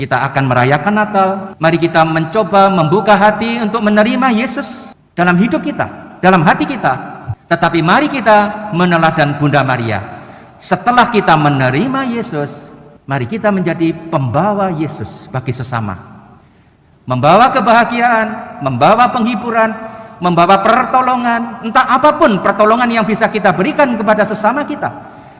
Kita akan merayakan Natal. Mari kita mencoba membuka hati untuk menerima Yesus dalam hidup kita, dalam hati kita. Tetapi mari kita meneladan Bunda Maria. Setelah kita menerima Yesus, mari kita menjadi pembawa Yesus bagi sesama. Membawa kebahagiaan, membawa penghiburan, membawa pertolongan, entah apapun pertolongan yang bisa kita berikan kepada sesama kita.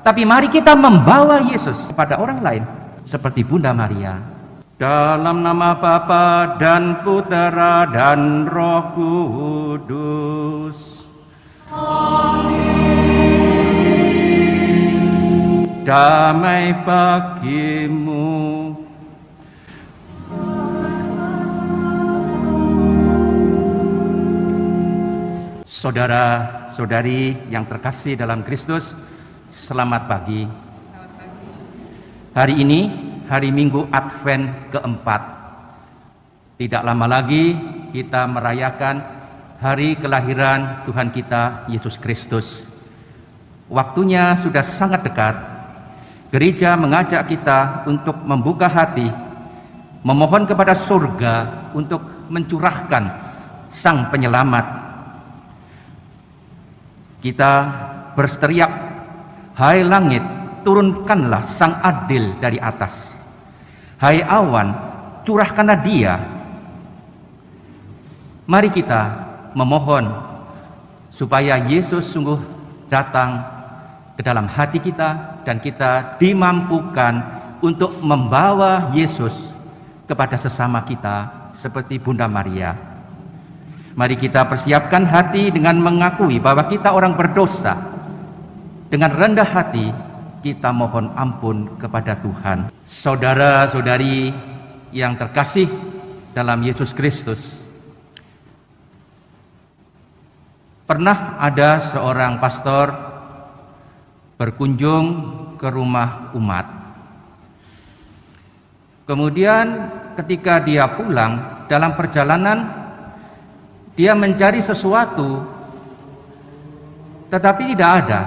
Tapi mari kita membawa Yesus kepada orang lain seperti Bunda Maria. Dalam nama Bapa dan Putera dan Roh Kudus. Amin. Damai bagimu. Saudara-saudari yang terkasih dalam Kristus, selamat pagi. Hari ini hari Minggu Advent keempat. Tidak lama lagi kita merayakan hari kelahiran Tuhan kita Yesus Kristus. Waktunya sudah sangat dekat. Gereja mengajak kita untuk membuka hati, memohon kepada surga untuk mencurahkan Sang Penyelamat. Kita berteriak, "Hai langit, turunkanlah Sang Adil dari atas. Hai awan, curahkanlah Dia." Mari kita memohon supaya Yesus sungguh datang ke dalam hati kita dan kita dimampukan untuk membawa Yesus kepada sesama kita seperti Bunda Maria. Mari kita persiapkan hati dengan mengakui bahwa kita orang berdosa. Dengan rendah hati kita mohon ampun kepada Tuhan. Saudara-saudari yang terkasih dalam Yesus Kristus, pernah ada seorang pastor berkunjung ke rumah umat. Kemudian ketika dia pulang, dalam perjalanan dia mencari sesuatu tetapi tidak ada.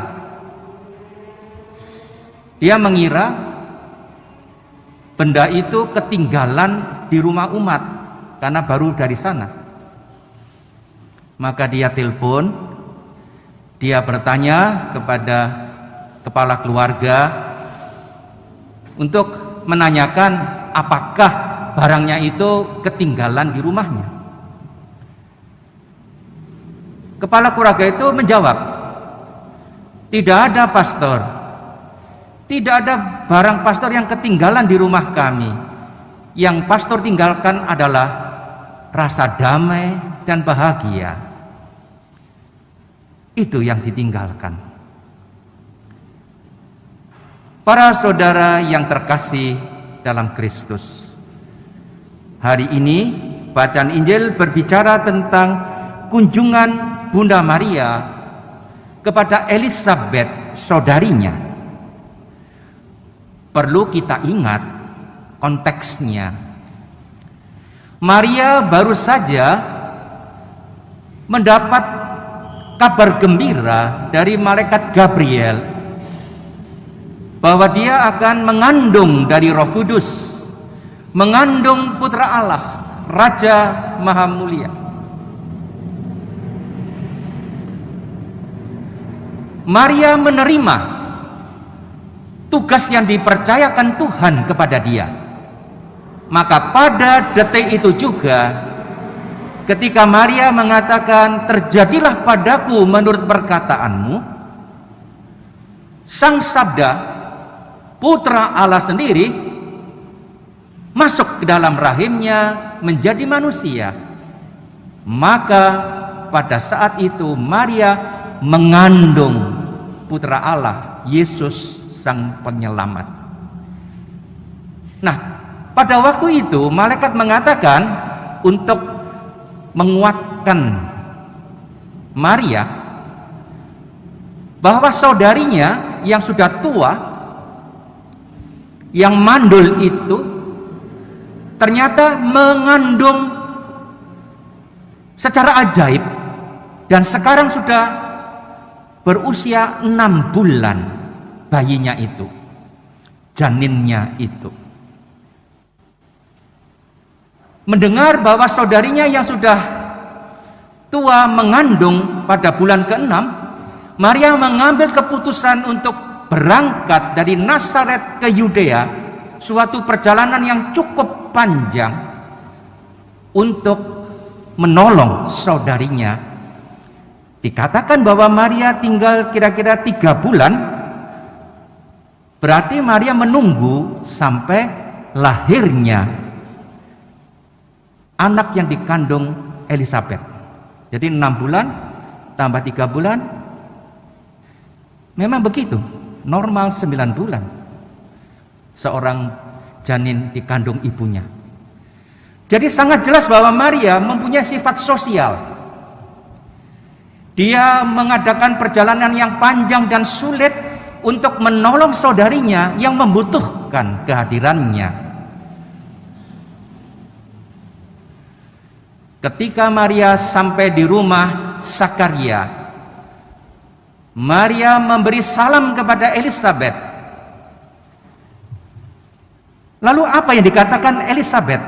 Dia mengira benda itu ketinggalan di rumah umat karena baru dari sana. Maka dia telepon, dia bertanya kepada kepala keluarga untuk menanyakan apakah barangnya itu ketinggalan di rumahnya. Kepala keluarga itu menjawab, "Tidak ada, pastor. Tidak ada barang pastor yang ketinggalan di rumah kami. Yang pastor tinggalkan adalah rasa damai dan bahagia. Itu yang ditinggalkan." Para saudara yang terkasih dalam Kristus, hari ini bacaan Injil berbicara tentang kunjungan Bunda Maria kepada Elizabeth, saudarinya. Perlu kita ingat konteksnya. Maria baru saja mendapat kabar gembira dari malaikat Gabriel bahwa dia akan mengandung dari Roh Kudus, mengandung Putra Allah, Raja Maha Mulia. Maria menerima tugas yang dipercayakan Tuhan kepada dia. Maka pada detik itu juga ketika Maria mengatakan, "Terjadilah padaku menurut perkataanmu," Sang Sabda, Putra Allah sendiri, masuk ke dalam rahimnya menjadi manusia. Maka pada saat itu Maria mengandung Putra Allah, Yesus Sang Penyelamat. Nah, pada waktu itu malaikat mengatakan untuk menguatkan Maria bahwa saudarinya yang sudah tua, yang mandul itu ternyata mengandung secara ajaib dan sekarang sudah berusia 6 bulan. Bayinya itu, janinnya itu. mendengar bahwa saudarinya yang sudah tua mengandung pada bulan ke-6, Maria mengambil keputusan untuk berangkat dari Nazaret ke Yudea, suatu perjalanan yang cukup panjang untuk menolong saudarinya. Dikatakan bahwa Maria tinggal kira-kira 3 bulan, berarti Maria menunggu sampai lahirnya anak yang dikandung Elisabet. Jadi 6 bulan tambah 3 bulan, memang begitu, normal 9 bulan seorang janin dikandung ibunya. Jadi sangat jelas bahwa Maria mempunyai sifat sosial. Dia mengadakan perjalanan yang panjang dan sulit untuk menolong saudarinya yang membutuhkan kehadirannya. Ketika Maria sampai di rumah Zakaria, Maria memberi salam kepada Elisabet. Lalu apa yang dikatakan Elisabet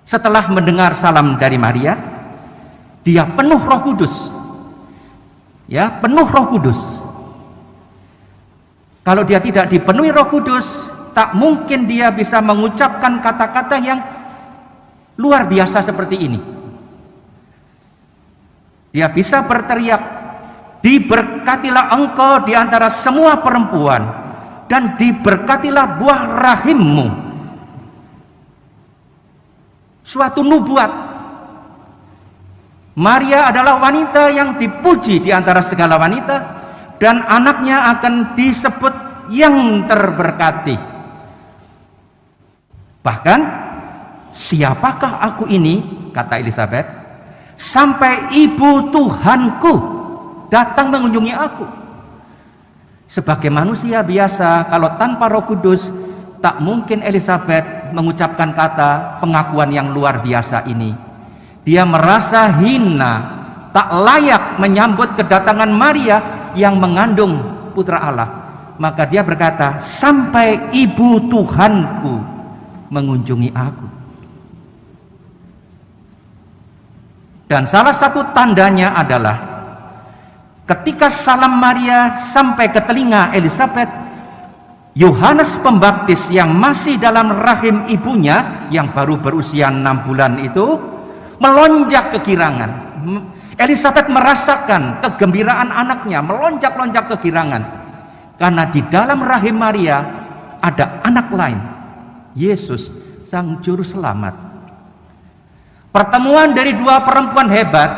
setelah mendengar salam dari Maria? Dia penuh Roh Kudus. Ya, penuh Roh Kudus. Kalau dia tidak dipenuhi Roh Kudus, tak mungkin dia bisa mengucapkan kata-kata yang luar biasa seperti ini. Dia bisa berteriak, "Diberkatilah engkau di antara semua perempuan, dan diberkatilah buah rahimmu." Suatu nubuat. Maria adalah wanita yang dipuji di antara segala wanita, dan anaknya akan disebut yang terberkati. Bahkan, "Siapakah aku ini?" kata Elisabet, "sampai ibu Tuhanku datang mengunjungi aku." Sebagai manusia biasa, kalau tanpa Roh Kudus, tak mungkin Elisabet mengucapkan kata pengakuan yang luar biasa ini. Dia merasa hina, tak layak menyambut kedatangan Maria yang mengandung putra Allah. Maka dia berkata, "Sampai ibu Tuhanku mengunjungi aku." Dan salah satu tandanya adalah ketika salam Maria sampai ke telinga Elisabet, Yohanes Pembaptis yang masih dalam rahim ibunya yang baru berusia 6 bulan itu melonjak kegirangan. Elisabet merasakan kegembiraan anaknya, melonjak-lonjak kegirangan karena di dalam rahim Maria ada anak lain, Yesus sang juru selamat. Pertemuan dari 2 perempuan hebat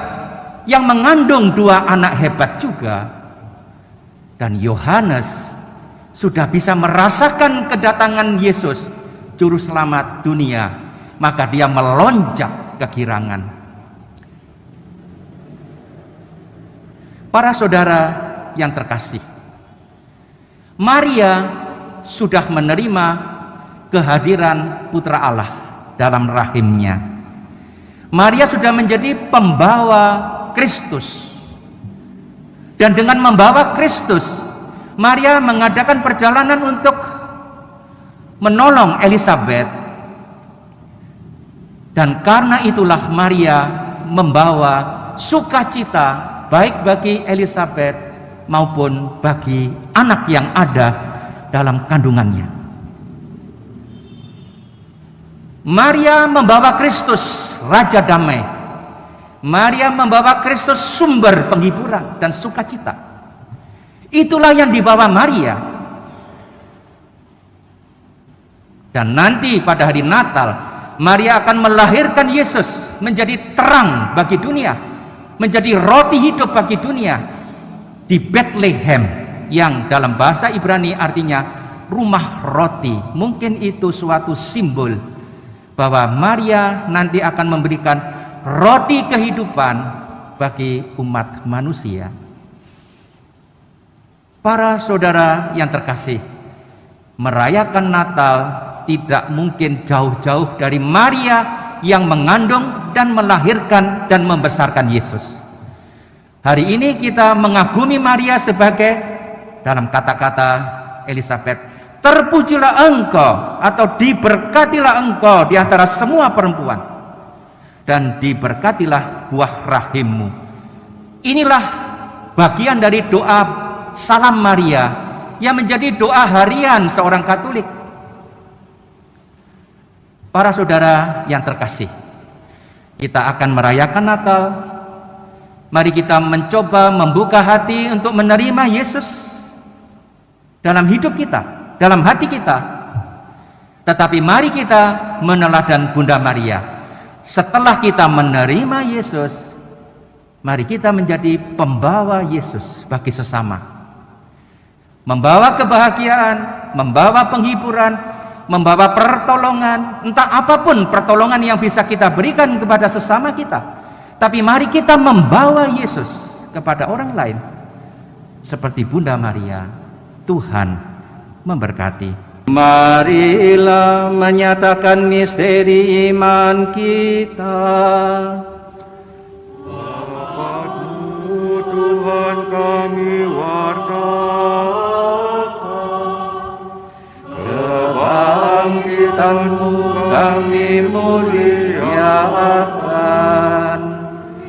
yang mengandung 2 anak hebat juga. Dan Yohanes sudah bisa merasakan kedatangan Yesus, juru selamat dunia, maka dia melonjak kegirangan. Para saudara yang terkasih, Maria sudah menerima kehadiran Putra Allah dalam rahimnya. Maria sudah menjadi pembawa Kristus. Dan dengan membawa Kristus, Maria mengadakan perjalanan untuk menolong Elisabet. Dan karena itulah Maria membawa sukacita baik bagi Elisabet maupun bagi anak yang ada dalam kandungannya. Maria membawa Kristus, Raja Damai. Maria membawa Kristus, sumber penghiburan dan sukacita. Itulah yang dibawa Maria. Dan nanti pada hari Natal, Maria akan melahirkan Yesus menjadi terang bagi dunia, menjadi roti hidup bagi dunia di Bethlehem, yang dalam bahasa Ibrani artinya rumah roti. Mungkin itu suatu simbol bahwa Maria nanti akan memberikan roti kehidupan bagi umat manusia. Para saudara yang terkasih, merayakan Natal tidak mungkin jauh-jauh dari Maria yang mengandung dan melahirkan dan membesarkan Yesus. Hari ini kita mengagumi Maria sebagai, dalam kata-kata Elisabet, Terpujilah engkau atau diberkatilah engkau di antara semua perempuan, dan diberkatilah buah rahimmu. Inilah bagian dari doa Salam Maria yang menjadi doa harian seorang Katolik. Para saudara yang terkasih, kita akan merayakan Natal. Mari kita mencoba membuka hati untuk menerima Yesus dalam hidup kita, dalam hati kita. Tetapi mari kita meneladan Bunda Maria. Setelah kita menerima Yesus, mari kita menjadi pembawa Yesus bagi sesama. Membawa kebahagiaan, membawa penghiburan, membawa pertolongan, entah apapun pertolongan yang bisa kita berikan kepada sesama kita. Tapi mari kita membawa Yesus kepada orang lain. Seperti Bunda Maria. Tuhan memberkati. Marilah menyatakan misteri iman kita. Tuhan kami wartakan, kebangkitan-Mu kami muliakan,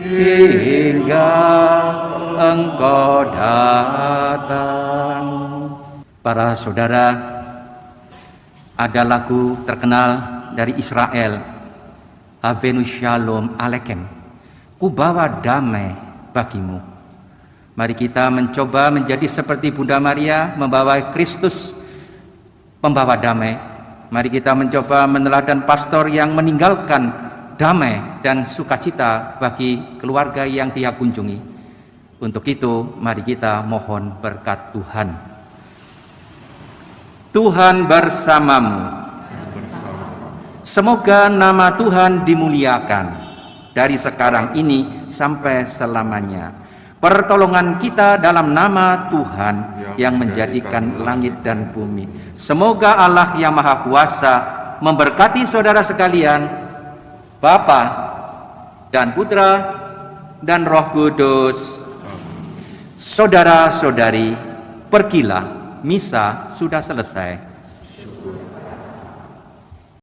hingga Engkau datang. Para saudara, ada lagu terkenal dari Israel, Avenu Shalom Aleichem, ku bawa damai bagimu. Mari kita mencoba menjadi seperti Bunda Maria, membawa Kristus, pembawa damai. Mari kita mencoba meneladan pastor yang meninggalkan damai dan sukacita bagi keluarga yang dia kunjungi. Untuk itu, mari kita mohon berkat Tuhan. Tuhan bersamamu. Semoga nama Tuhan dimuliakan dari sekarang ini sampai selamanya. Pertolongan kita dalam nama Tuhan yang menjadikan langit dan bumi. Semoga Allah yang Maha Kuasa memberkati saudara sekalian, Bapa dan Putra dan Roh Kudus. Saudara-saudari, pergilah, misa sudah selesai.